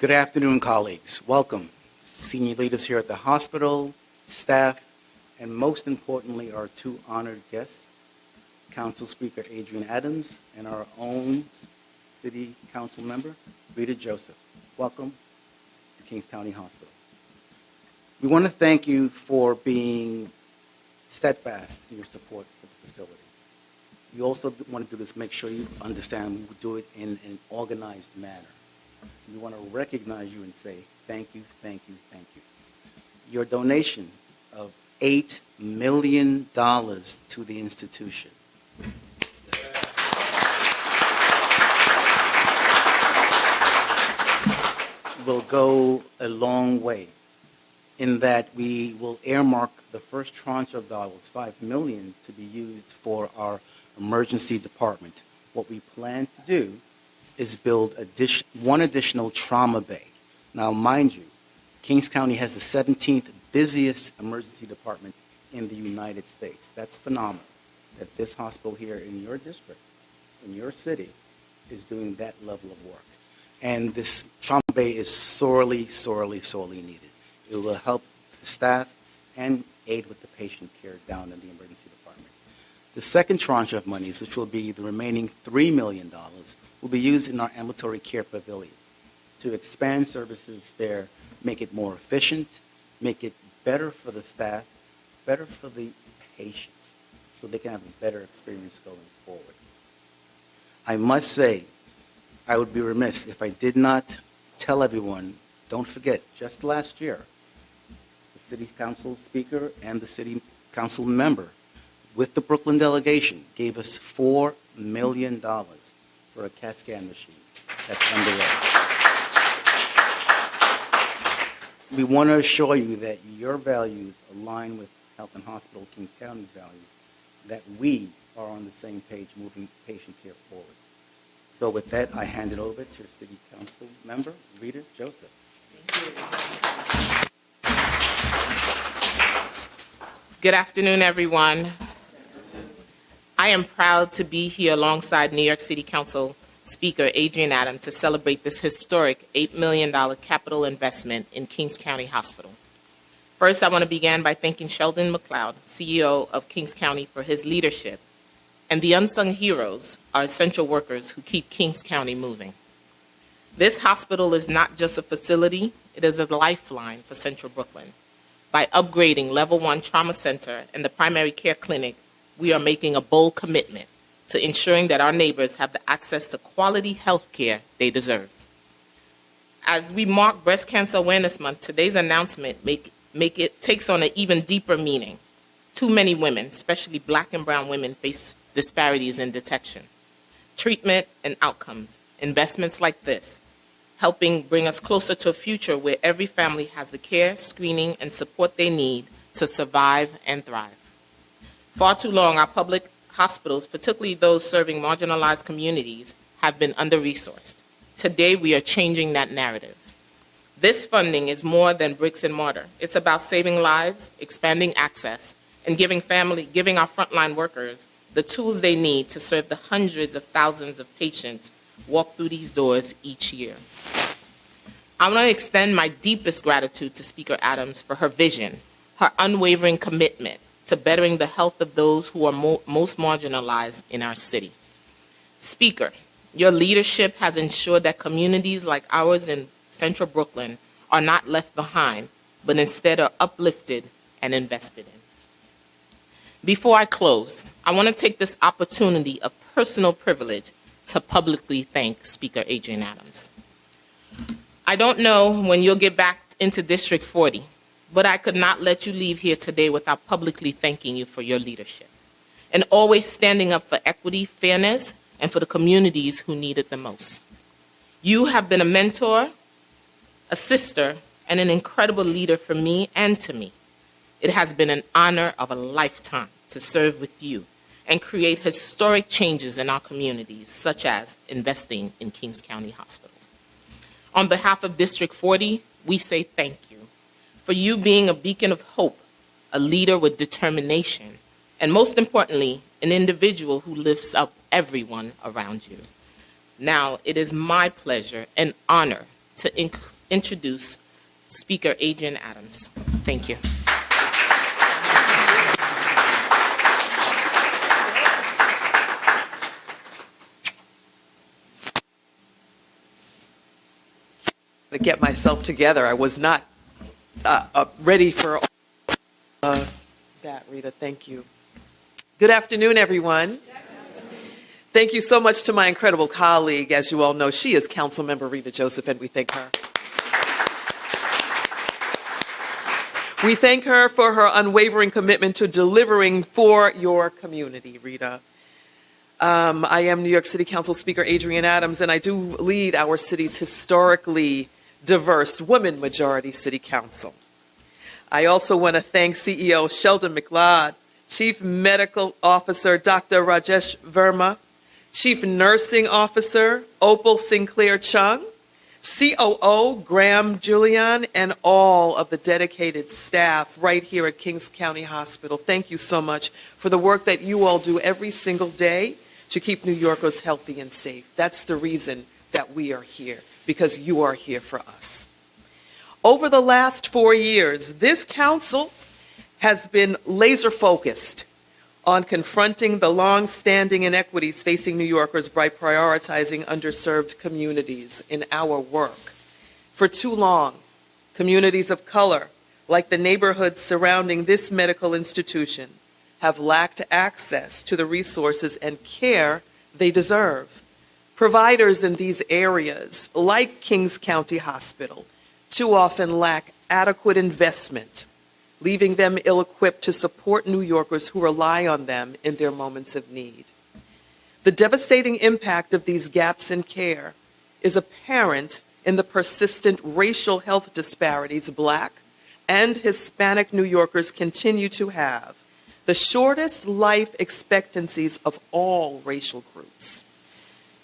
Good afternoon, colleagues. Welcome. Senior leaders here at the hospital, staff, and most importantly, our two honored guests, Council Speaker Adrian Adams and our own City Council member, Rita Joseph. Welcome to Kings County Hospital. We want to thank you for being steadfast in your support for the facility. We also want to do this, make sure you understand we do it in an organized manner. We want to recognize you and say thank you, thank you, thank you. Your donation of $8 million to the institution will go a long way in that we will earmark the first tranche of dollars, $5 million, to be used for our emergency department. What we plan to do is build one additional trauma bay. Now, mind you, Kings County has the 17th busiest emergency department in the United States. That's phenomenal that this hospital here in your district, in your city, is doing that level of work. And this trauma bay is sorely, sorely, sorely needed. It will help the staff and aid with the patient care down in the emergency department. The second tranche of monies, which will be the remaining $3 million, will be used in our ambulatory care pavilion to expand services there, make it more efficient, make it better for the staff, better for the patients, so they can have a better experience going forward. I must say, I would be remiss if I did not tell everyone, don't forget, just last year, the City Council Speaker and the City Council member with the Brooklyn delegation gave us $4 million for a CAT scan machine that's underway. We want to assure you that your values align with Health and Hospital Kings County's values, that we are on the same page moving patient care forward. So with that, I hand it over to City Council member, Rita Joseph. Thank you. Good afternoon, everyone. I am proud to be here alongside New York City Council Speaker Adrian Adams to celebrate this historic $8 million capital investment in Kings County Hospital. First, I want to begin by thanking Sheldon McLeod, CEO of Kings County, for his leadership, and the unsung heroes, our essential workers who keep Kings County moving. This hospital is not just a facility, it is a lifeline for Central Brooklyn. By upgrading Level 1 Trauma Center and the primary care clinic, we are making a bold commitment to ensuring that our neighbors have the access to quality health care they deserve. As we mark Breast Cancer Awareness Month, today's announcement takes on an even deeper meaning. Too many women, especially Black and brown women, face disparities in detection, treatment, and outcomes. Investments like this, helping bring us closer to a future where every family has the care, screening, and support they need to survive and thrive. Far too long, our public hospitals, particularly those serving marginalized communities, have been under-resourced. Today, we are changing that narrative. This funding is more than bricks and mortar. It's about saving lives, expanding access, and giving our frontline workers the tools they need to serve the hundreds of thousands of patients walk through these doors each year. I want to extend my deepest gratitude to Speaker Adams for her vision, her unwavering commitment to bettering the health of those who are most marginalized in our city. Speaker, your leadership has ensured that communities like ours in Central Brooklyn are not left behind, but instead are uplifted and invested in. Before I close, I want to take this opportunity of personal privilege to publicly thank Speaker Adrian Adams. I don't know when you'll get back into District 40, but I could not let you leave here today without publicly thanking you for your leadership and always standing up for equity, fairness, and for the communities who need it the most. You have been a mentor, a sister, and an incredible leader for me and to me. It has been an honor of a lifetime to serve with you and create historic changes in our communities, such as investing in Kings County Hospitals. On behalf of District 40, we say thank you for you being a beacon of hope, a leader with determination, and most importantly, an individual who lifts up everyone around you. Now, it is my pleasure and honor to introduce Speaker Adrian Adams. Thank you. To get myself together. I was not ready for that, Rita. Thank you. Good afternoon, everyone. Thank you so much to my incredible colleague. As you all know, she is Councilmember Rita Joseph, and we thank her. We thank her for her unwavering commitment to delivering for your community, Rita. I am New York City Council Speaker Adrian Adams, and I do lead our city's historically diverse women-majority city council. I also want to thank CEO Sheldon McLeod, Chief Medical Officer Dr. Rajesh Verma, Chief Nursing Officer Opal Sinclair Chung, COO Graham Julian, and all of the dedicated staff right here at Kings County Hospital. Thank you so much for the work that you all do every single day to keep New Yorkers healthy and safe. That's the reason that we are here, because you are here for us. Over the last 4 years, this council has been laser focused on confronting the long-standing inequities facing New Yorkers by prioritizing underserved communities in our work. For too long, communities of color, like the neighborhoods surrounding this medical institution, have lacked access to the resources and care they deserve. Providers in these areas, like Kings County Hospital, too often lack adequate investment, leaving them ill-equipped to support New Yorkers who rely on them in their moments of need. The devastating impact of these gaps in care is apparent in the persistent racial health disparities Black and Hispanic New Yorkers continue to have, the shortest life expectancies of all racial groups.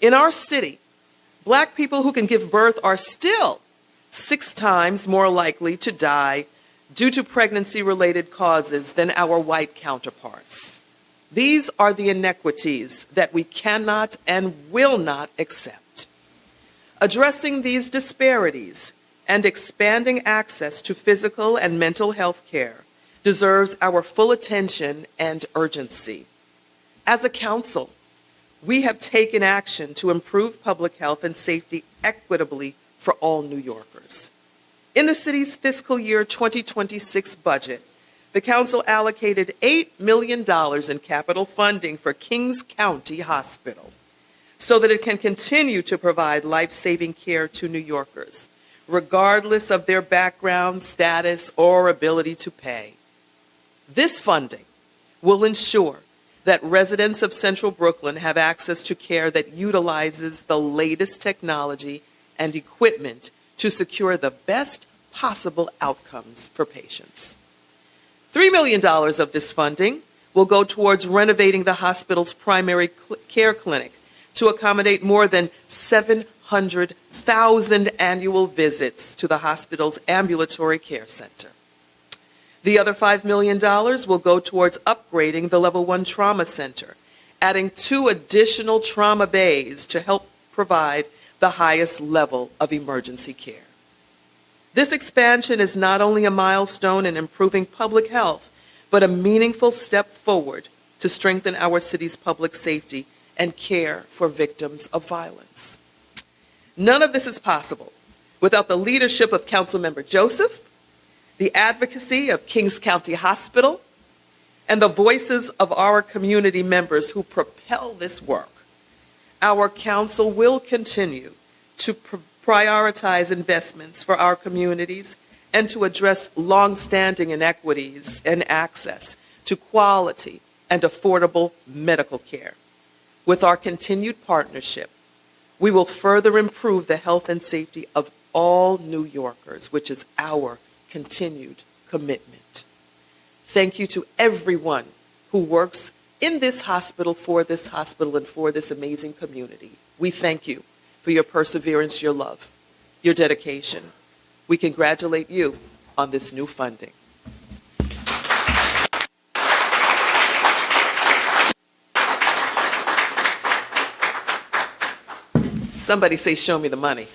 In our city, Black people who can give birth are still 6 times more likely to die due to pregnancy-related causes than our white counterparts. These are the inequities that we cannot and will not accept. Addressing these disparities and expanding access to physical and mental health care deserves our full attention and urgency. As a council, we have taken action to improve public health and safety equitably for all New Yorkers. In the city's fiscal year 2026 budget, the council allocated $8 million in capital funding for Kings County Hospital so that it can continue to provide life-saving care to New Yorkers, regardless of their background, status, or ability to pay. This funding will ensure that residents of Central Brooklyn have access to care that utilizes the latest technology and equipment to secure the best possible outcomes for patients. $3 million of this funding will go towards renovating the hospital's primary care clinic to accommodate more than 700,000 annual visits to the hospital's ambulatory care center. The other $5 million will go towards upgrading the Level 1 Trauma Center, adding 2 additional trauma bays to help provide the highest level of emergency care. This expansion is not only a milestone in improving public health, but a meaningful step forward to strengthen our city's public safety and care for victims of violence. None of this is possible without the leadership of Councilmember Joseph, the advocacy of Kings County Hospital, and the voices of our community members who propel this work. Our council will continue to prioritize investments for our communities and to address long-standing inequities in access to quality and affordable medical care. With our continued partnership, we will further improve the health and safety of all New Yorkers, which is our continued commitment. Thank you to everyone who works in this hospital, and for this amazing community. We thank you for your perseverance, your love, your dedication. We congratulate you on this new funding. Somebody say, show me the money.